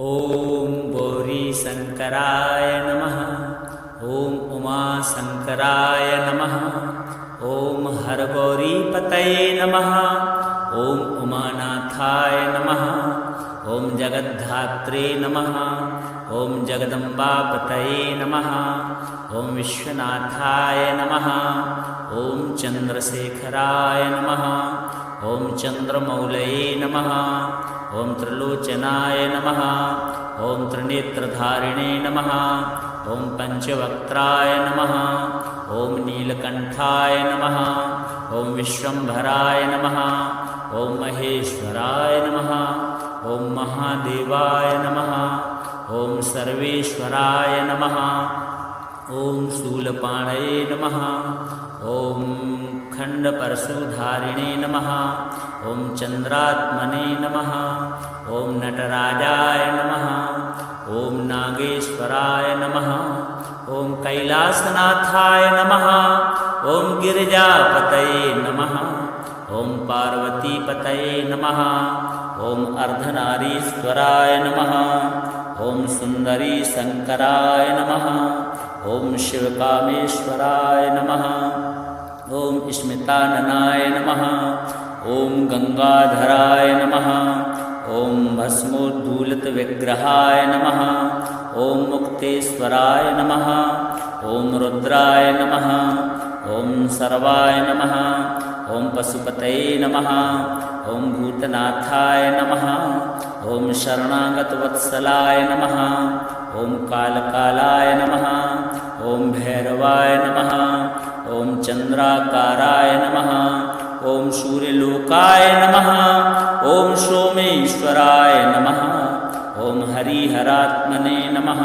ॐ गौरीशङ्कराय नमः। ॐ उमाशङ्कराय नमः। ॐ हरगौरीपतये नमः। ॐ उमानाथाय नमः। ॐ जगद्धात्रे नमः। ॐ जगदम्बापतये नमः। ॐ विश्वनाथाय नमः। ॐ चन्द्रशेखराय नमः। ॐ चन्द्रमौलये नमः। ॐ त्रिलोचनाय नमः। ॐ त्रिनेत्रधारिणे नमः। ॐ पञ्चवक्त्राय नमः। ॐ नीलकण्ठाय नमः। ॐ विश्वम्भराय नमः। ॐ महेश्वराय नमः। ॐ महादेवाय नमः। ॐ सर्वेश्वराय नमः। ॐ शूलपाणये नमः। ॐ खण्डपरशुधारिणे नमः। ॐ चन्द्रात्मने नमः। ॐ नटराजाय नमः। ॐ नागेश्वराय नमः। ॐ कैलासनाथाय नमः। ॐ गिरिजापतये नमः। ॐ पार्वतीपतये नमः। ॐ अर्धनारीश्वराय नमः। ॐ सुन्दरीशङ्कराय नमः। ॐ शिवकामेश्वराय नमः। ॐ स्मिताननाय नमः। ॐ गंगाधराय नमः। ॐ भस्मोद्धूलितविग्रहाय नमः। ॐ मुक्तेश्वराय नमः। ॐ रुद्राय नमः। ॐ सर्वाय नमः। ॐ पशुपतये नमः। ॐ भूतनाथाय नमः। ॐ शरणागतवत्सलाय नमः। ॐ कालकालाय नमः। ॐ भैरवाय नमः। ॐ चन्द्राकाराय नमः। ॐ सूर्यलोकाय नमः। ॐ सोमेश्वराय नमः। ॐ हरिहरात्मने नमः।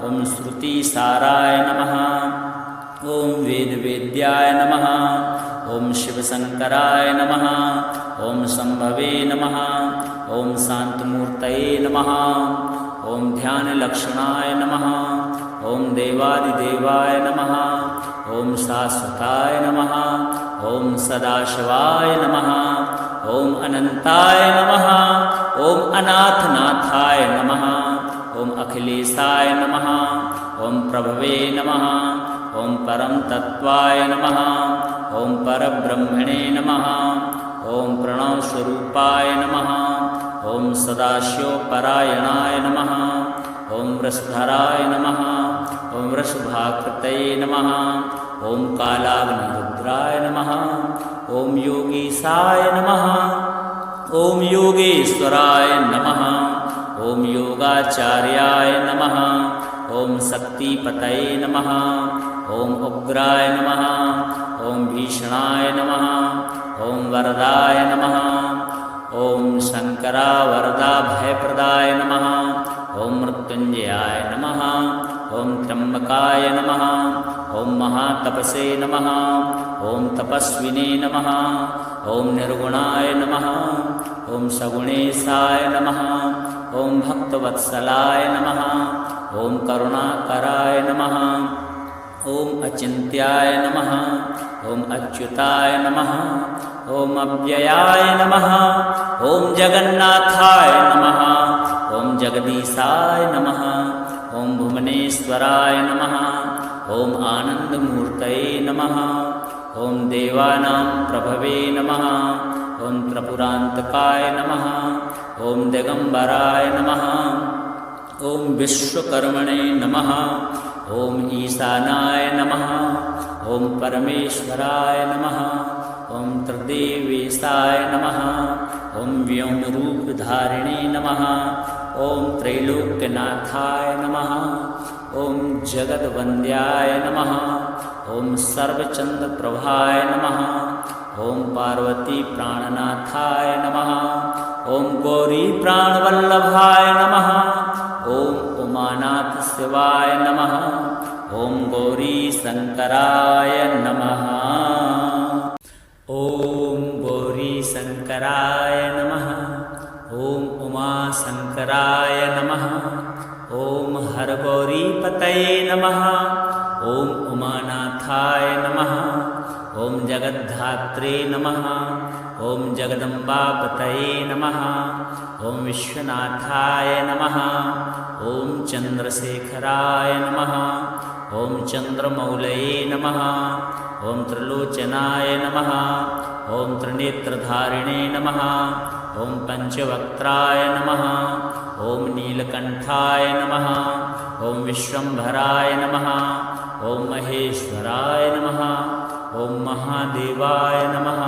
ॐ श्रुतिसाराय नमः। ॐ वेदवेद्याय नमः। ॐ शिवशङ्कराय नमः। ॐ शम्भवे नमः। ॐ शान्तमूर्तये नमः। ॐ ध्यानलक्षणाय नमः। ॐ देवादिदेवाय नमः। ॐ शाश्वताय नमः। ॐ सदाशिवाय नमः। ॐ अनन्ताय नमः। ॐ अनाथनाथाय नमः। ॐ अखिलेशाय नमः। ॐ प्रभवे नमः। ॐ परमतत्त्वाय नमः। ॐ परब्रह्मणे नमः। ॐ प्रणवस्वरूपाय नमः। ॐ सदाशिवपरायणाय नमः। ॐ वृषधराय नमः। ॐ वृषभाकृतये नमः। ॐ कालाग्निरुद्राय नमः। ॐ योगीशाय नमः। ॐ योगेश्वराय नमः। ॐ योगाचार्याय नमः। ॐ शक्तिपतये नमः। ॐ उग्राय नमः। ॐ भीषणाय नमः। ॐ वरदाय नमः। ॐ शङ्करावरदा भयप्रदाय नमः। ॐ मृत्युञ्जयाय नमः। ॐ त्र्यम्बकाय नमः। ॐ महातपसे नमः। ॐ तपस्विने नमः। ॐ निर्गुणाय नमः। ॐ सगुणेशाय नमः। ॐ भक्तवत्सलाय नमः। ॐ करुणाकराय नमः। ॐ अचिन्त्याय नमः। ॐ अच्युताय नमः। ॐ अव्ययाय नमः। ॐ जगन्नाथाय नमः। ॐ जगदीशाय नमः। ॐ भुवनेश्वराय नमः। ॐ आनन्दमूर्तये नमः। ॐ देवानां प्रभवे नमः। ॐ त्रिपुरान्तकाय नमः। ॐ दिगम्बराय नमः। ॐ विश्वकर्मणे नमः। ॐ ईशानाय नमः। ॐ परमेश्वराय नमः। ॐ त्रिदेवेशाय नमः। ॐ व्योमरूपधारिणे नमः। ॐ त्रैलोक्यनाथाय नमः। ॐ जगद्वन्द्याय नमः। ॐ सर्वचन्द्रप्रभाय नमः। ॐ पार्वतीप्राणनाथाय नमः। ॐ गौरीप्राणवल्लभाय नमः। ॐ उमानाथशिवाय नमः। ॐ गौरीशङ्कराय नमः। ॐ गौरीशङ्कराय नमः। ॐ उमाशङ्कराय नमः। ॐ हरगौरीपतये नमः। ॐ उमानाथाय नमः। ॐ जगद्धात्रे नमः। ॐ जगदम्बापतये नमः ॐ विश्वनाथाय नमः ॐ चन्द्रशेखराय नमः ॐ चन्द्रमौलये नमः ॐ त्रिलोचनाय नमः ॐ त्रिनेत्रधारिणे नमः ॐ पञ्चवक्त्राय नमः ॐ नीलकण्ठाय नमः ॐ विश्वम्भराय नमः ॐ महेश्वराय नमः ॐ महादेवाय नमः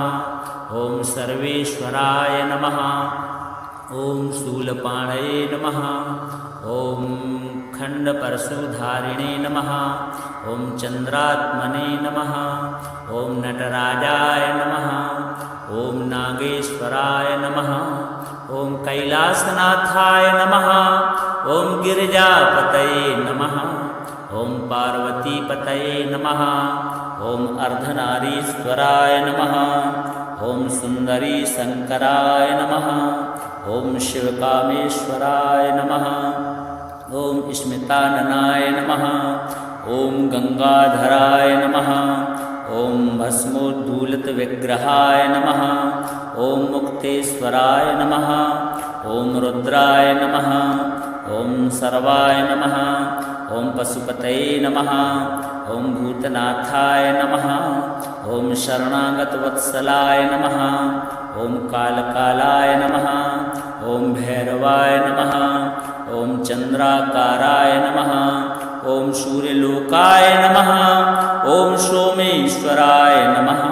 ॐ सर्वेश्वराय नमः ॐ शूलपाणये नमः ॐ खण्डपरशुधारिणे नमः ॐ चन्द्रात्मने नमः ॐ नटराजाय नमः ॐ नागेश्वराय नमः ॐ कैलासनाथाय नमः ॐ गिरिजापतये नमः ॐ पार्वतीपतये नमः ॐ अर्धनारीश्वराय नमः ॐ सुन्दरीशङ्कराय नमः ॐ शिवकामेश्वराय नमः ॐ स्मिताननाय नमः ॐ गङ्गाधराय नमः ॐ भस्मोद्धूलितविग्रहाय नमः ॐ मुक्तेश्वराय नमः ॐ रुद्राय नमः ॐ सर्वाय नमः ॐ पशुपतये नमः ॐ भूतनाथाय नमः ॐ शरणागतवत्सलाय नमः ॐ कालकालाय नमः ॐ भैरवाय नमः ॐ चन्द्राकाराय नमः ॐ सूर्यलोकाय नमः ॐ सोमेश्वराय नमः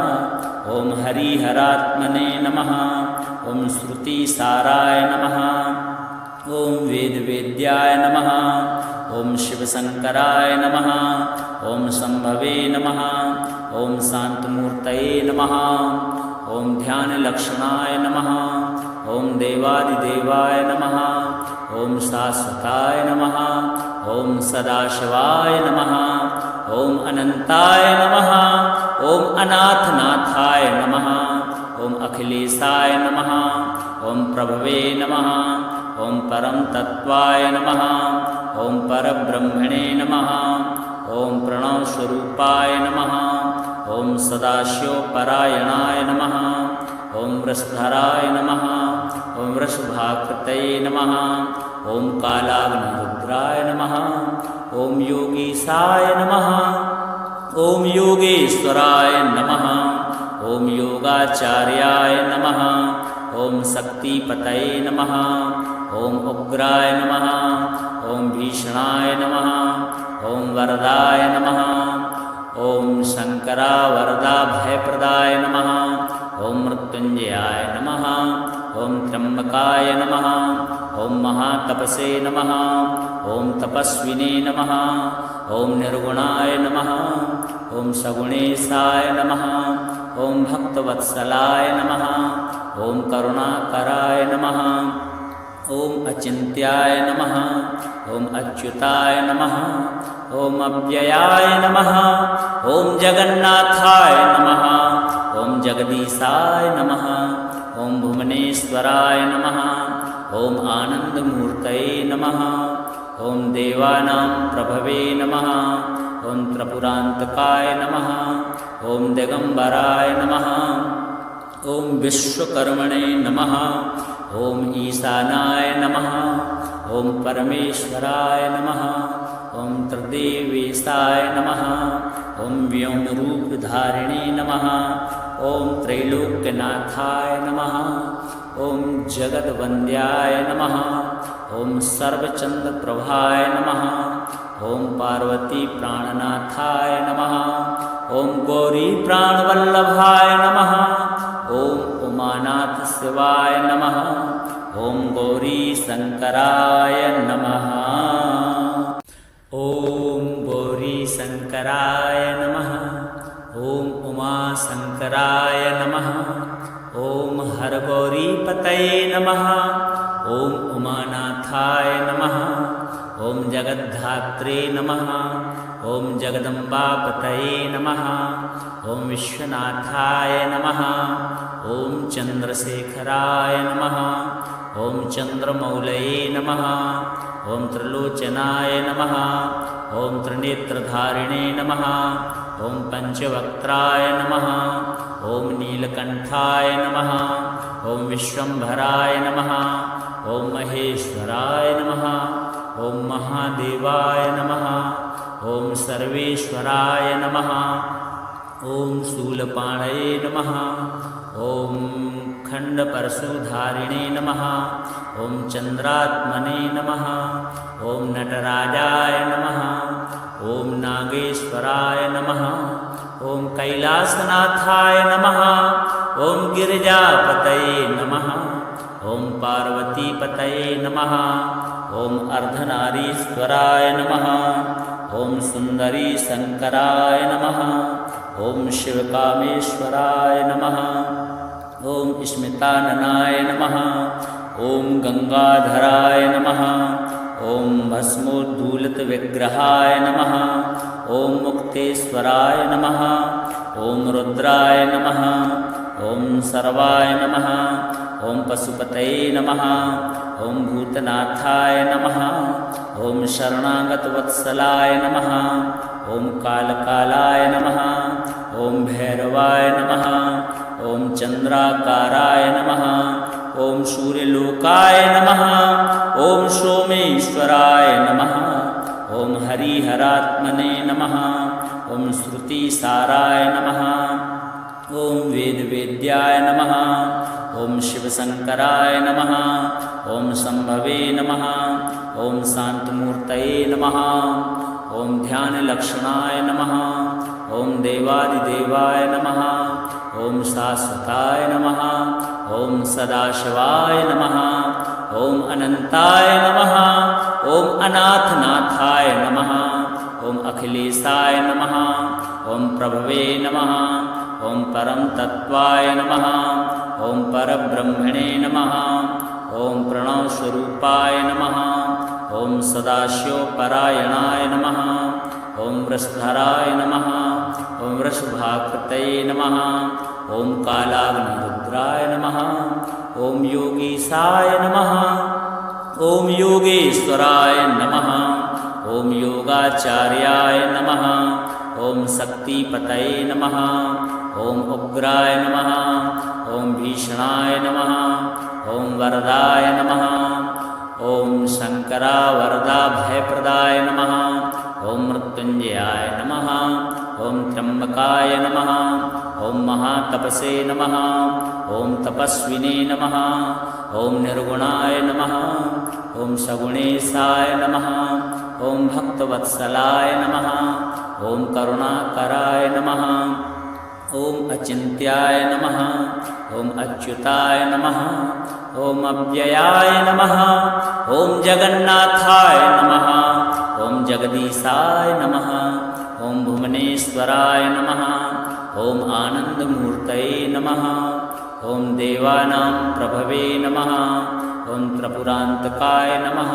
ॐ हरिहरात्मने नमः ॐ श्रुतिसाराय नमः ॐ वेदवेद्याय नमः ॐ शिवशङ्कराय नमः ॐ शम्भवे नमः ॐ शान्तमूर्तये नमः ॐ ध्यानलक्षणाय नमः ॐ देवादिदेवाय नमः ॐ शाश्वताय नमः ॐ सदाशिवाय नमः ॐ अनन्ताय नमः ॐ अनाथनाथाय नमः ॐ अखिलेशाय नमः ॐ प्रभवे नमः ॐ परम तत्त्वाय नमः ॐ परब्रह्मणे नमः ॐ प्रणवस्वरूपाय नमः ॐ सदाशिवपरायणाय नमः ॐ वृषधराय नमः ॐ वृषभाकृतये नमः ॐ कालाग्निरुद्राय नमः ॐ योगीशाय नमः ॐ योगेश्वराय नमः ॐ योगाचार्याय नमः ॐ शक्तिपतये नमः ॐ उग्राय नमः ॐ भीषणाय नमः ॐ वरदाय नमः ॐ शङ्करावरदाभयप्रदाय नमः ॐ मृत्युञ्जयाय नमः ॐ त्र्यम्बकाय नमः ॐ महातपसे नमः ॐ तपस्विने नमः ॐ निर्गुणाय नमः ॐ सगुणेशाय नमः ॐ भक्तवत्सलाय नमः ॐ करुणाकराय नमः ॐ अचिन्त्याय नमः ॐ अच्युताय नमः ॐ अव्ययाय नमः ॐ जगन्नाथाय नमः ॐ जगदीशाय नमः ॐ भुवनेश्वराय नमः ॐ आनन्दमूर्तये नमः ॐ देवानां प्रभवे नमः ॐ त्रिपुरान्तकाय नमः ॐ दिगम्बराय नमः ॐ विश्वकर्मणे नमः ॐ ईशानाय नमः ॐ परमेश्वराय नमः ॐ त्रिदेवेशाय नमः ॐ व्योमरूपधारिणे नमः ॐ त्रैलोक्यनाथाय नमः ॐ जगद्वन्द्याय नमः ॐ सर्वचन्द्रप्रभाय नमः ॐ पार्वतीप्राणनाथाय नमः ॐ गौरीप्राणवल्लभाय नमः ॐ उमानाथशिवाय नमः ॐ गौरीशङ्कराय नमः ॐ गौरीशङ्कराय नमः ॐ उमाशङ्कराय नमः ॐ हरगौरीपतये नमः ॐ उमानाथाय नमः ॐ जगद्धात्रे नमः ॐ जगदम्बापतये नमः ॐ विश्वनाथाय नमः ॐ चन्द्रशेखराय नमः ॐ चन्द्रमौलये नमः ॐ त्रिलोचनाय नमः ॐ त्रिनेत्रधारिणे नमः ॐ पञ्चवक्त्राय नमः ॐ नीलकण्ठाय नमः ॐ विश्वम्भराय नमः ॐ महेश्वराय नमः ॐ महादेवाय नमः ॐ सर्वेश्वराय नमः ॐ शूलपाणये नमः ॐ खण्डपरशुधारिणे नमः ॐ चन्द्रात्मने नमः ॐ नटराजाय नमः ॐ नागेश्वराय नमः ॐ कैलासनाथाय नमः ॐ गिरिजापतये नमः ॐ पार्वतीपतये नमः ॐ अर्धनारीश्वराय नमः ॐ सुन्दरी शङ्कराय नमः ॐ शिवकामेश्वराय नमः ॐ स्मिताननाय नमः ॐ गङ्गाधराय नमः ॐ भस्मोद्धूलितविग्रहाय नमः ॐ मुक्तेश्वराय नमः ॐ रुद्राय नमः ॐ सर्वाय नमः ॐ पशुपतये नमः ॐ भूतनाथाय नमः ॐ शरणागतवत्सलाय नमः ॐ कालकालाय नमः ॐ भैरवाय नमः ॐ चन्द्राकाराय नमः ॐ सूर्यलोकाय नमः ॐ सोमेश्वराय नमः ॐ हरिहरात्मने नमः ॐ श्रुतिसाराय नमः ॐ वेदवेद्याय नमः ॐ शिवशङ्कराय नमः ॐ शम्भवे नमः ॐ शान्तमूर्तये नमः ॐ ध्यानलक्षणाय नमः ॐ देवादिदेवाय नमः ॐ शाश्वताय नमः ॐ सदाशिवाय नमः ॐ अनन्ताय नमः ॐ अनाथनाथाय नमः ॐ अखिलेशाय नमः ॐ प्रभवे नमः ॐ परम तत्त्वाय नमः ॐ परब्रह्मणे नमः ॐ प्रणवस्वरूपाय नमः ॐ सदाशिवपरायणाय नमः ॐ वृषधराय नमः ॐ वृषभाकृतये नमः ॐ कालाग्निरुद्राय नमः ॐ योगीशाय नमः ॐ योगेश्वराय नमः ॐ योगाचार्याय नमः ॐ शक्तिपतये नमः ॐ उग्राय नमः ॐ भीषणाय नमः ॐ वरदाय नमः ॐ शङ्करावरदा भयप्रदाय नमः ॐ मृत्युञ्जयाय नमः ॐ त्र्यम्बकाय नमः ॐ महातपसे नमः ॐ तपस्विने नमः ॐ निर्गुणाय नमः ॐ सगुणेशाय नमः ॐ भक्तवत्सलाय नमः ॐ करुणाकराय नमः ॐ अचिन्त्याय नमः ॐ अच्युताय नमः ॐ अव्ययाय नमः ॐ जगन्नाथाय नमः ॐ जगदीशाय नमः ॐ भुवनेश्वराय नमः ॐ आनन्दमूर्तये नमः ॐ देवानां प्रभवे नमः ॐ त्रिपुरान्तकाय नमः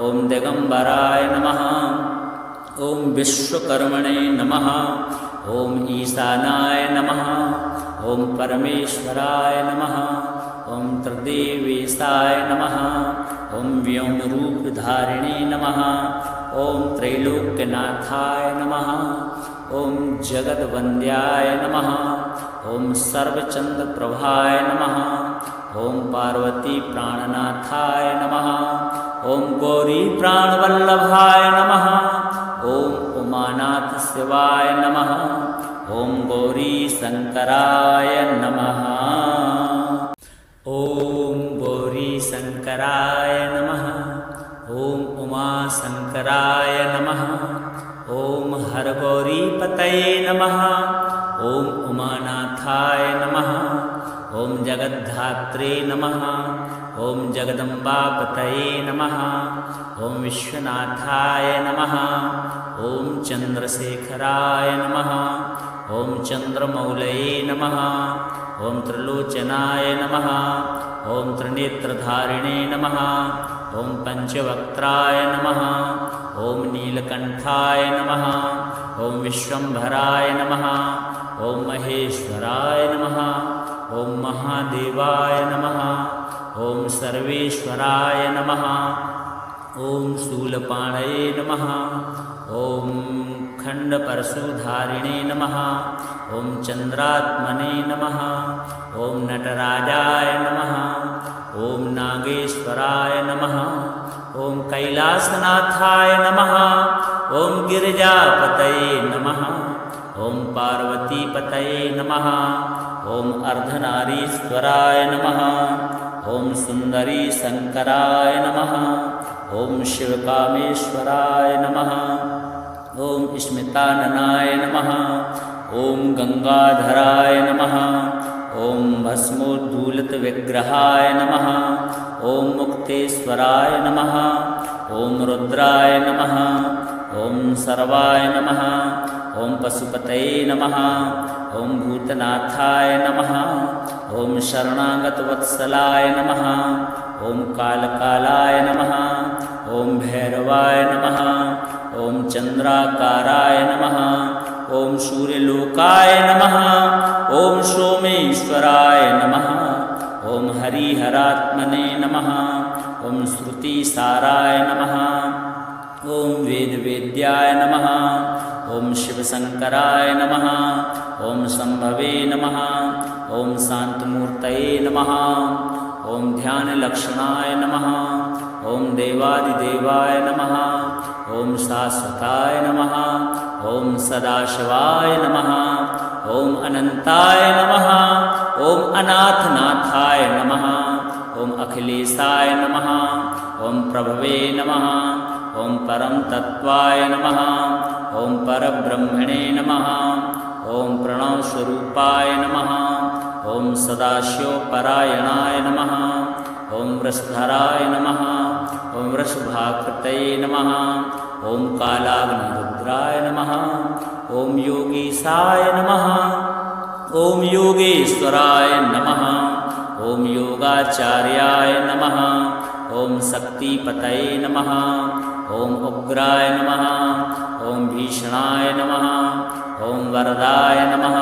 ॐ दिगम्बराय नमः ॐ विश्वकर्मणे नमः ॐ ईशानाय नमः ॐ परमेश्वराय नमः ॐ त्रिदेवेशाय नमः ॐ व्योमरूपधारिणे नमः ॐ त्रैलोक्यनाथाय नमः ॐ जगद्वन्द्याय नमः ॐ सर्वचन्द्रप्रभाय नमः ॐ पार्वतीप्राणनाथाय नमः ॐ गौरीप्राणवल्लभाय नमः ॐ उमानाथशिवाय नमः ॐ गौरीशङ्कराय नमः ॐ गौरीशङ्कराय नमः ॐ उमाशङ्कराय नमः ॐ हरगौरीपतये नमः ॐ उमानाथाय नमः ॐ जगद्धात्रे नमः ॐ जगदम्बापतये नमः ॐ विश्वनाथाय नमः ॐ चन्द्रशेखराय नमः ॐ चन्द्रमौलये नमः ॐ त्रिलोचनाय नमः ॐ त्रिनेत्रधारिणे नमः ॐ पञ्चवक्त्राय नमः ॐ नीलकण्ठाय नमः ॐ विश्वम्भराय नमः ॐ महेश्वराय नमः ॐ महादेवाय नमः ॐ सर्वेश्वराय नमः ॐ शूलपाणये नमः ॐ खण्डपरशुधारिणे नमः। ॐ चन्द्रात्मने नमः। ॐ नटराजाय नमः। ॐ नागेश्वराय नमः। ॐ कैलासनाथाय नमः। ॐ गिरिजापतये नमः। ॐ पार्वतीपतये नमः। ॐ अर्धनारीश्वराय नमः। ॐ सुन्दरी शङ्कराय नमः। ॐ शिवकामेश्वराय नमः। ॐ स्मिताननाय नमः। ॐ गङ्गाधराय नमः। ॐ भस्मोद्धूलितविग्रहाय नमः। ॐ मुक्तेश्वराय नमः। ॐ रुद्राय नमः। ॐ सर्वाय नमः। ॐ पशुपतये नमः। ॐ भूतनाथाय नमः। ॐ शरणागतवत्सलाय नमः। ॐ कालकालाय नमः। ॐ भैरवाय नमः। ॐ चन्द्राकाराय नमः। ॐ सूर्यलोकाय नमः। ॐ सोमेश्वराय नमः। ॐ हरिहरात्मने नमः। ॐ श्रुतिसाराय नमः। ॐ वेदवेद्याय नमः। ॐ शिवशङ्कराय नमः। ॐ शम्भवे नमः। ॐ शान्तमूर्तये नमः। ॐ ध्यानलक्षणाय नमः। ॐ देवादिदेवाय नमः। ॐ शाश्वताय नमः। ॐ सदाशिवाय नमः। ॐ अनन्ताय नमः। ॐ अनाथनाथाय नमः। ॐ अखिलेशाय नमः। ॐ प्रभवे नमः। ॐ परम तत्वाय नमः। ॐ परब्रह्मणे नमः। ॐ प्रणवस्वरूपाय नमः। ॐ सदाशिवपरायणाय नमः। ॐ वृषधराय नमः। ॐ वृषभाकृतये नमः। ॐ कालाग्निरुद्राय नमः। ॐ योगीशाय नमः। ॐ योगेश्वराय नमः। ॐ योगाचार्याय नमः। ॐ शक्तिपतये नमः। ॐ उग्राय नमः। ॐ भीषणाय नमः। ॐ वरदाय नमः।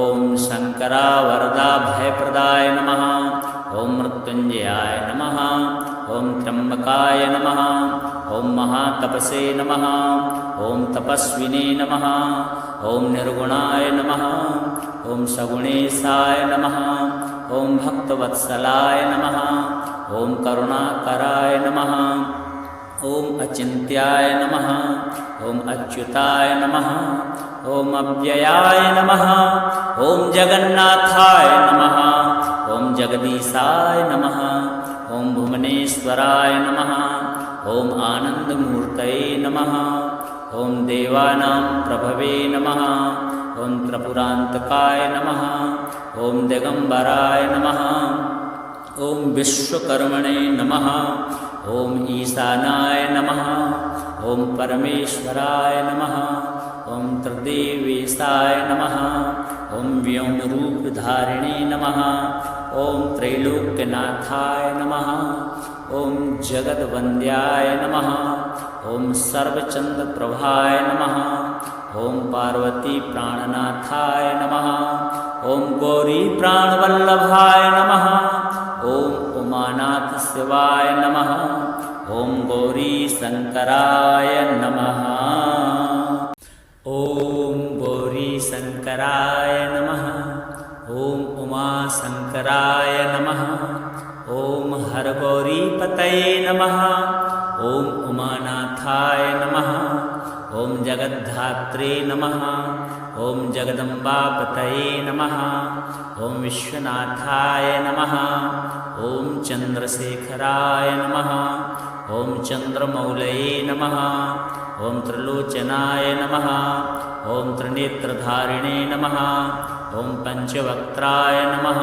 ॐ शङ्करावरदाभयप्रदाय नमः। ॐ मृत्युञ्जयाय नमः। ॐ त्र्यम्बकाय नमः। ॐ महातपसे नमः। ॐ तपस्विने नमः। ॐ निर्गुणाय नमः। ॐ सगुणेशाय नमः। ॐ भक्तवत्सलाय नमः। ॐ करुणाकराय नमः। ॐ अचिन्त्याय नमः। ॐ अच्युताय नमः। ॐ अव्ययाय नमः। ॐ जगन्नाथाय नमः। ॐ जगदीशाय नमः। ॐ भुवनेश्वराय नमः। ॐ आनन्दमूर्तये नमः। ॐ देवानां प्रभवे नमः। ॐ त्रिपुरान्तकाय नमः। ॐ दिगम्बराय नमः। ॐ विश्वकर्मणे नमः। ॐ ईशानाय नमः। ॐ परमेश्वराय नमः। ॐ त्रिदेवेशाय नमः। ॐ व्योमरूपधारिणे नमः। ॐ त्रैलोक्यनाथाय नमः। ॐ जगद्वन्द्याय नमः। ॐ सर्वचन्द्रप्रभाय नमः। ॐ पार्वतीप्राणनाथाय नमः। ॐ गौरीप्राणवल्लभाय नमः। ॐ उमानाथशिवाय नमः। ॐ गौरीशङ्कराय नमः। ॐ गौरीशङ्कराय नमः। ॐ उमाशङ्कराय नमः। ॐ हरगौरीपतये नमः। ॐ उमानाथाय नमः। ॐ जगद्धात्रे नमः। ॐ जगदम्बापतये नमः। ॐ विश्वनाथाय नमः। ॐ चन्द्रशेखराय नमः। ॐ चन्द्रमौलये नमः। ॐ त्रिलोचनाय नमः। ॐ त्रिनेत्रधारिणे नमः। ॐ पञ्चवक्त्राय नमः।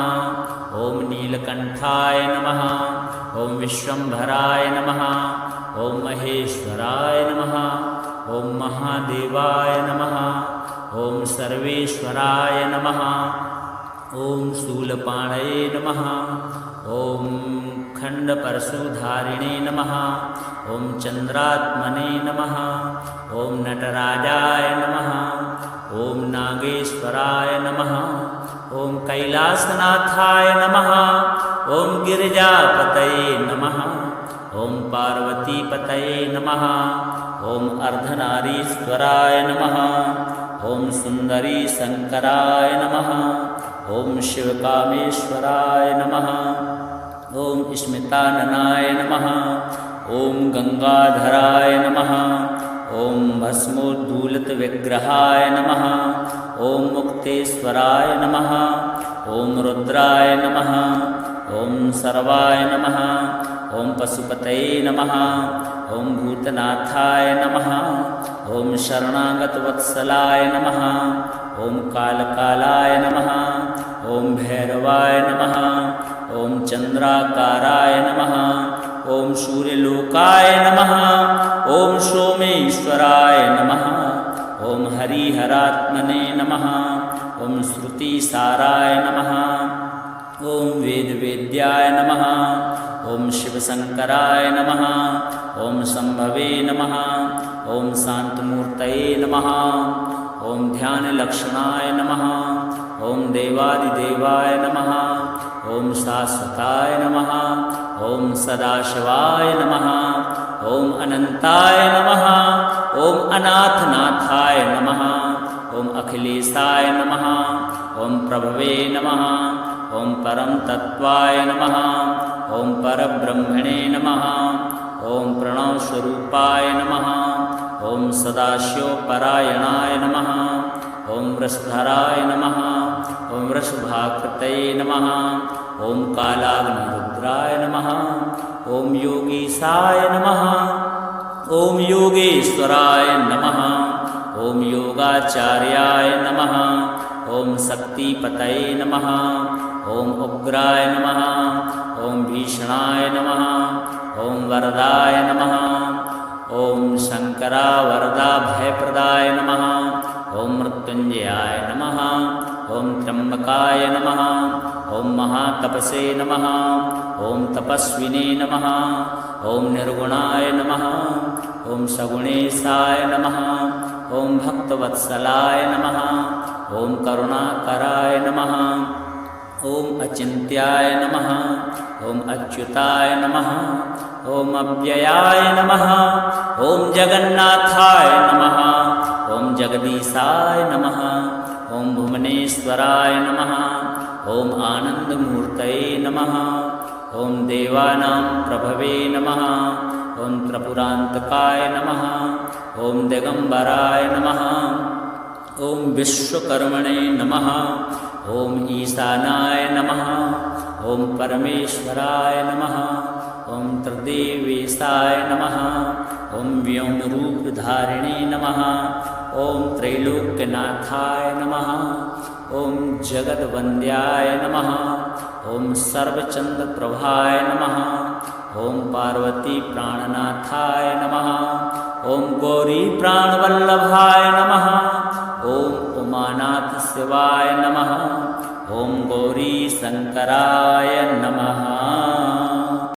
ॐ नीलकण्ठाय नमः। ॐ विश्वम्भराय नमः। ॐ महेश्वराय नमः। ॐ महादेवाय नमः। ॐ सर्वेश्वराय नमः। ॐ शूलपाणये नमः। ॐ खण्डपरशुधारिणे नमः। ॐ चन्द्रात्मने नमः। ॐ नटराजाय नमः। ॐ नागेश्वराय नमः। ॐ कैलासनाथाय नमः। ॐ गिरिजापतये नमः। ॐ पार्वतीपतये नमः ॐ अर्धनारीश्वराय नमः ॐ सुन्दरी शङ्कराय नमः ॐ शिवकामेश्वराय नमः ॐ स्मिताननाय नमः ॐ गङ्गाधराय नमः ॐ भस्मोद्धूलितविग्रहाय नमः ॐ मुक्तेश्वराय नमः ॐ रुद्राय नमः ॐ सर्वाय नमः ॐ पशुपतये नमः ॐ भूतनाथाय नमः ॐ शरणागतवत्सलाय नमः ॐ कालकालाय नमः ॐ भैरवाय नमः ॐ चन्द्राकाराय नमः ॐ सूर्यलोकाय नमः ॐ सोमेश्वराय नमः ॐ हरिहरात्मने नमः ॐ श्रुतिसाराय नमः ॐ वेदवेद्याय नमः ॐ शिवशङ्कराय नमः ॐ शम्भवे नमः ॐ शान्तमूर्तये नमः ॐ ध्यानलक्षणाय नमः ॐ देवादिदेवाय नमः ॐ शाश्वताय नमः ॐ सदाशिवाय नमः ॐ अनन्ताय नमः ॐ अनाथनाथाय नमः ॐ अखिलेशाय नमः ॐ प्रभवे नमः ॐ परम तत्वाय नमः ॐ परब्रह्मणे नमः ॐ प्रणवस्वरूपाय नमः ॐ सदाशिवपरायणाय नमः ॐ वृषधराय नमः ॐ वृषभाकृतये नमः ॐ कालाग्निरुद्राय नमः ॐ योगीशाय नमः ॐ योगेश्वराय नमः ॐ योगाचार्याय नमः ॐ शक्तिपतये नमः ॐ उग्राय नमः ॐ भीषणाय नमः ॐ वरदाय नमः ॐ शङ्करावरदा भयप्रदाय नमः ॐ मृत्युञ्जयाय नमः ॐ त्र्यम्बकाय नमः ॐ महातपसे नमः ॐ तपस्विने नमः ॐ निर्गुणाय नमः ॐ सगुणेशाय नमः ॐ भक्तवत्सलाय नमः ॐ करुणाकराय नमः ॐ अचिन्त्याय नमः ॐ अच्युताय नमः ॐ अव्ययाय नमः ॐ जगन्नाथाय नमः ॐ जगदीशाय नमः ॐ भुवनेश्वराय नमः ॐ आनन्दमूर्तये नमः ॐ देवानां प्रभवे नमः ॐ त्रिपुरान्तकाय नमः ॐ दिगम्बराय नमः ॐ विश्वकर्मणे नमः ॐ ईशानाय नमः ॐ परमेश्वराय नमः ॐ त्रिदेवेशाय नमः ॐ व्योमरूपधारिणे नमः ॐ त्रैलोक्यनाथाय नमः ॐ जगद्वन्द्याय नमः ॐ सर्वचन्द्रप्रभाय नमः ॐ पार्वतीप्राणनाथाय नमः ॐ गौरीप्राणवल्लभाय नमः ॐ उमानाथशिवाय नमः ॐ गौरीशङ्कराय नमः।